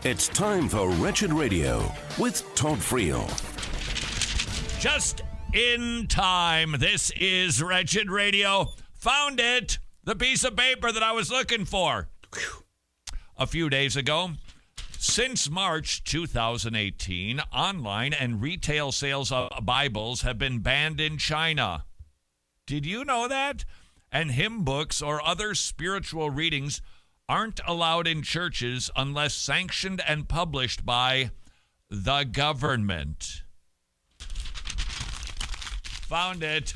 It's time for Wretched Radio with Todd Friel. Just in time. This is Wretched Radio. Found it. The piece of paper that I was looking for. A few days ago. Since March 2018, online and retail sales of Bibles have been banned in China. Did you know that? And hymn books or other spiritual readings aren't allowed in churches unless sanctioned and published by the government. Found it.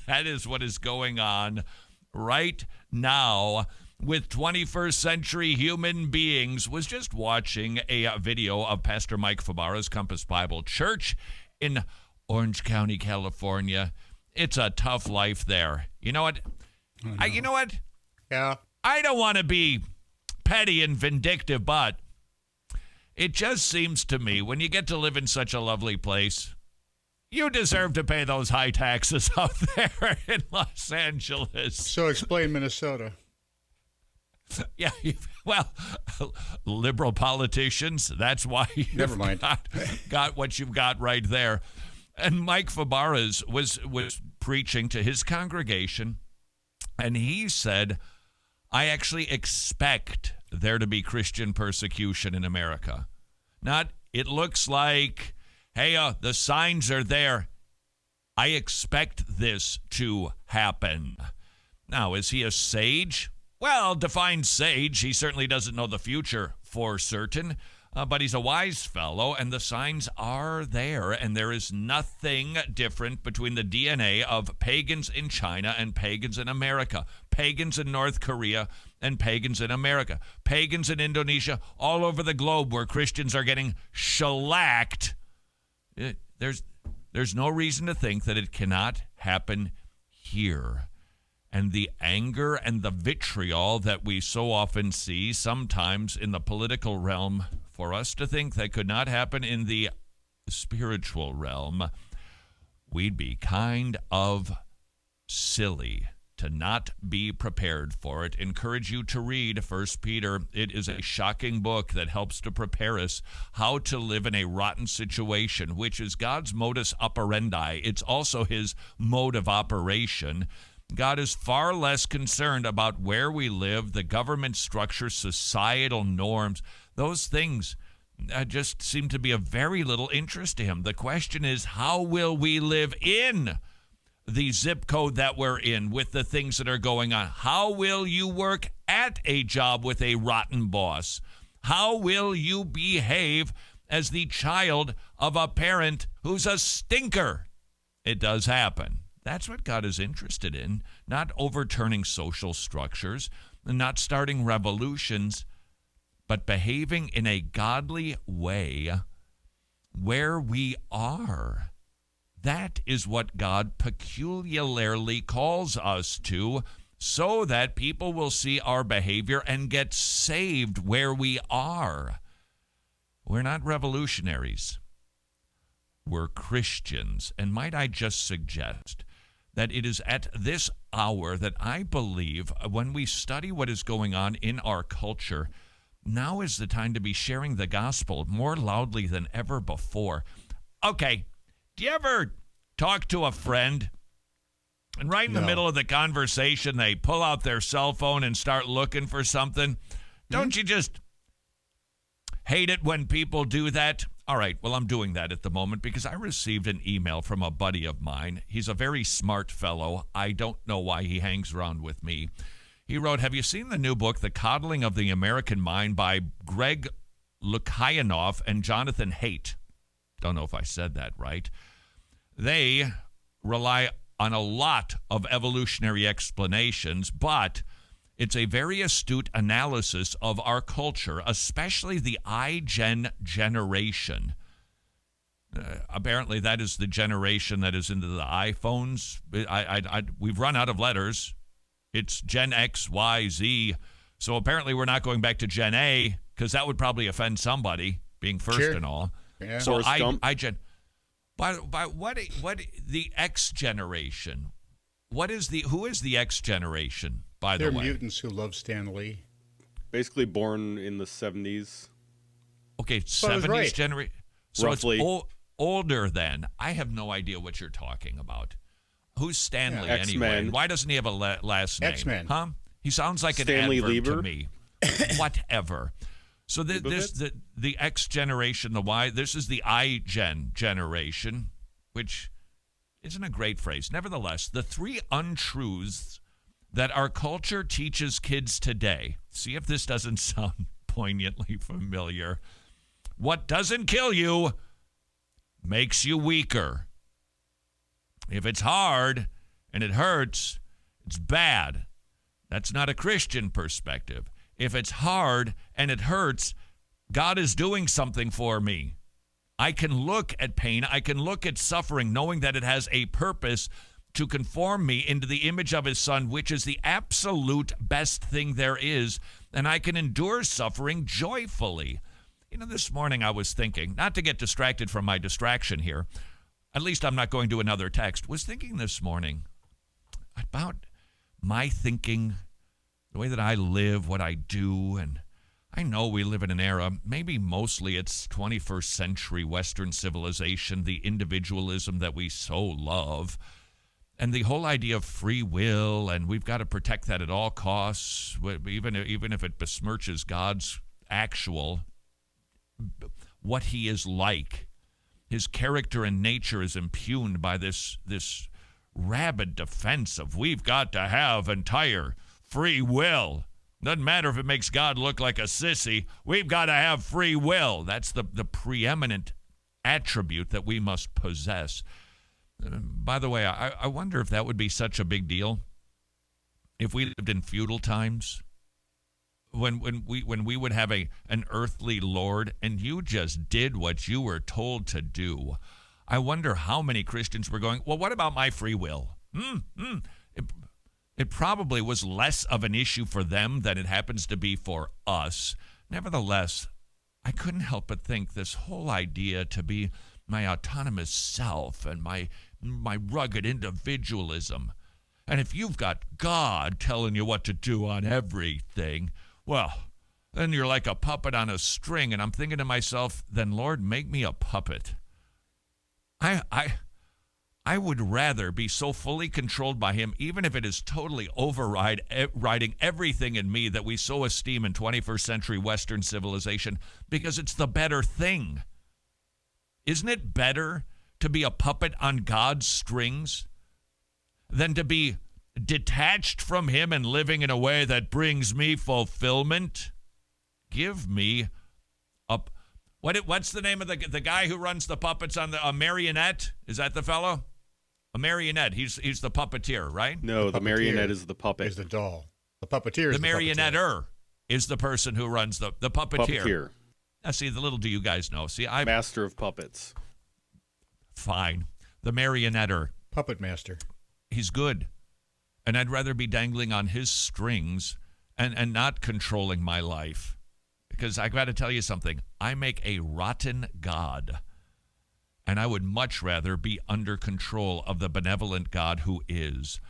That is what is going on right now with 21st century human beings. Was just watching a video of Pastor Mike Fabara's Compass Bible Church in Orange County, California. It's a tough life there. You know what? You know what? Yeah. I don't want to be petty and vindictive, but it just seems to me when you get to live in such a lovely place, you deserve to pay those high taxes out there in Los Angeles. So explain Minnesota. Yeah, well, liberal politicians, that's why Never mind. got what you've got right there. And Mike Fabara's was preaching to his congregation, and he said, I actually expect there to be Christian persecution in America. Not, it looks like, hey, the signs are there. I expect this to happen. Now, is he a sage? Well, define sage. He certainly doesn't know the future for certain, but he's a wise fellow, and the signs are there, and there is nothing different between the DNA of pagans in China and pagans in America, pagans in North Korea and pagans in America, pagans in Indonesia, all over the globe where Christians are getting shellacked. There's no reason to think that it cannot happen here. And the anger and the vitriol that we so often see sometimes in the political realm, for us to think that could not happen in the spiritual realm, we'd be kind of silly to not be prepared for it. Encourage you to read 1 Peter. It is a shocking book that helps to prepare us how to live in a rotten situation, which is God's modus operandi. It's also his mode of operation. God is far less concerned about where we live, the government structure, societal norms. Those things just seem to be of very little interest to him. The question is, how will we live in the zip code that we're in with the things that are going on? How will you work at a job with a rotten boss? How will you behave as the child of a parent who's a stinker? It does happen. That's what God is interested in, not overturning social structures, not starting revolutions, but behaving in a godly way where we are. That is what God peculiarly calls us to, so that people will see our behavior and get saved where we are. We're not revolutionaries. We're Christians. And might I just suggest that it is at this hour that I believe when we study what is going on in our culture, now is the time to be sharing the gospel more loudly than ever before. Okay, do you ever talk to a friend and right in the middle of the conversation, they pull out their cell phone and start looking for something? Don't you just hate it when people do that? All right, well, I'm doing that at the moment because I received an email from a buddy of mine. He's a very smart fellow. I don't know why he hangs around with me. He wrote, have you seen the new book, The Coddling of the American Mind by Greg Lukianoff and Jonathan Haidt? Don't know if I said that right. They rely on a lot of evolutionary explanations, but it's a very astute analysis of our culture, especially the iGen generation. Apparently, that is the generation that is into the iPhones. We've run out of letters. It's Gen X, Y, Z. So apparently, we're not going back to Gen A because that would probably offend somebody, being first and all. Yeah. So iGen. By what the X generation? Who is the X generation? By the way, they're mutants who love Stan Lee. Basically born in the 70s. Okay, So I was 70s right. generation. So Roughly. it's older than. I have no idea what you're talking about. Who's Stanley Yeah, anyway? X-Men. Why doesn't he have a last name? X-Men. Huh? He sounds like Stanley an adverb Lieber? to me. Whatever. So the X generation, the Y, this is the I generation, which isn't a great phrase. Nevertheless, the three untruths that our culture teaches kids today. See if this doesn't sound poignantly familiar. What doesn't kill you makes you weaker. If it's hard and it hurts, it's bad. That's not a Christian perspective. If it's hard and it hurts, God is doing something for me. I can look at pain, I can look at suffering, knowing that it has a purpose to conform me into the image of his son, which is the absolute best thing there is, and I can endure suffering joyfully. You know, this morning I was thinking, not to get distracted from my distraction here, at least I'm not going to another text, was thinking this morning about my thinking, the way that I live, what I do, and I know we live in an era, maybe mostly it's 21st century Western civilization, the individualism that we so love, and the whole idea of free will, and we've got to protect that at all costs, even if it besmirches God's actual, what he is like. His character and nature is impugned by this rabid defense of we've got to have entire free will. Doesn't matter if it makes God look like a sissy. We've got to have free will. That's the preeminent attribute that we must possess. By the way, I wonder if that would be such a big deal if we lived in feudal times, when we would have an earthly lord and you just did what you were told to do. I wonder how many Christians were going, well, what about my free will? It probably was less of an issue for them than it happens to be for us. Nevertheless, I couldn't help but think this whole idea to be my autonomous self and my rugged individualism. And if you've got God telling you what to do on everything, well, then you're like a puppet on a string. And I'm thinking to myself, then Lord, make me a puppet. I would rather be so fully controlled by him, even if it is totally overriding everything in me that we so esteem in 21st century Western civilization, because it's the better thing. Isn't it better to be a puppet on God's strings than to be detached from him and living in a way that brings me fulfillment? Give me a... What's the name of the guy who runs the puppets on a marionette? Is that the fellow? A marionette. He's the puppeteer, right? No, the marionette is the puppet. Is the doll. The puppeteer is the marionetteer is the person who runs the puppeteer. Puppeteer. Now, see, the little do you guys know. See, I Master of puppets. Fine. The marionetteer. Puppet master. He's good. And I'd rather be dangling on his strings and not controlling my life. Because I got to tell you something. I make a rotten God. And I would much rather be under control of the benevolent God who is.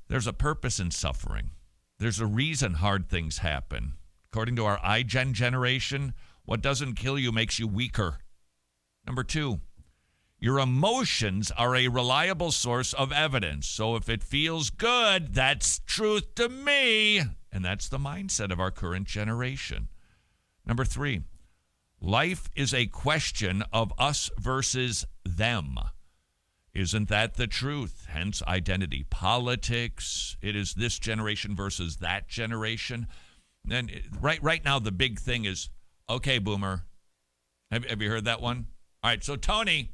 There's a purpose in suffering. There's a reason hard things happen. According to our iGen generation, what doesn't kill you makes you weaker. Number 2, your emotions are a reliable source of evidence. So if it feels good, that's truth to me. And that's the mindset of our current generation. Number 3, life is a question of us versus them. Isn't that the truth? Hence identity politics. It is this generation versus that generation. And right now the big thing is, okay, Boomer. Have you heard that one? All right, so Tony,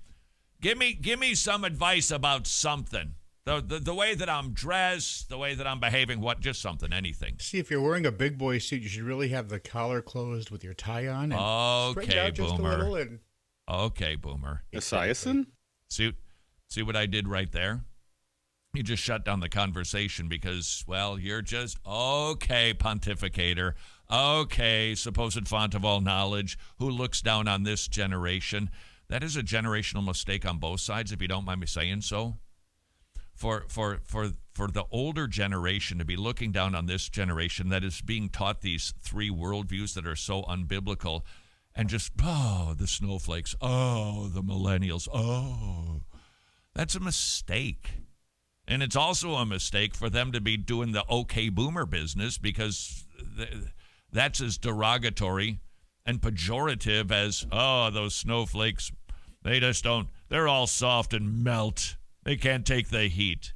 give me some advice about something. The way that I'm dressed, the way that I'm behaving, just something, anything. See, if you're wearing a big boy suit, you should really have the collar closed with your tie on. And straighten out just Boomer. A little and... Okay, Boomer. Esiason? See what I did right there? You just shut down the conversation because, well, you're just, okay, pontificator. Okay, supposed font of all knowledge, who looks down on this generation. That is a generational mistake on both sides, if you don't mind me saying so. For the older generation to be looking down on this generation that is being taught these 3 worldviews that are so unbiblical and just, oh, the snowflakes, oh, the millennials, oh. That's a mistake. And it's also a mistake for them to be doing the okay boomer business, because that's as derogatory and pejorative as, oh, those snowflakes, they just don't, they're all soft and melt. They can't take the heat.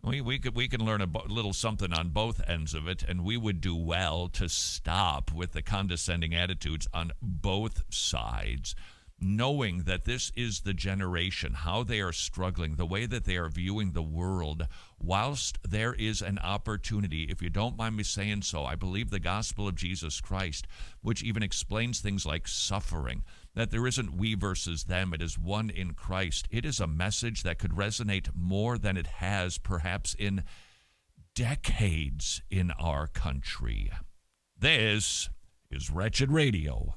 We can learn a little something on both ends of it, and we would do well to stop with the condescending attitudes on both sides, knowing that this is the generation, how they are struggling, the way that they are viewing the world, whilst there is an opportunity, if you don't mind me saying so, I believe the gospel of Jesus Christ, which even explains things like suffering, that there isn't we versus them, it is one in Christ. It is a message that could resonate more than it has perhaps in decades in our country. This is Wretched Radio.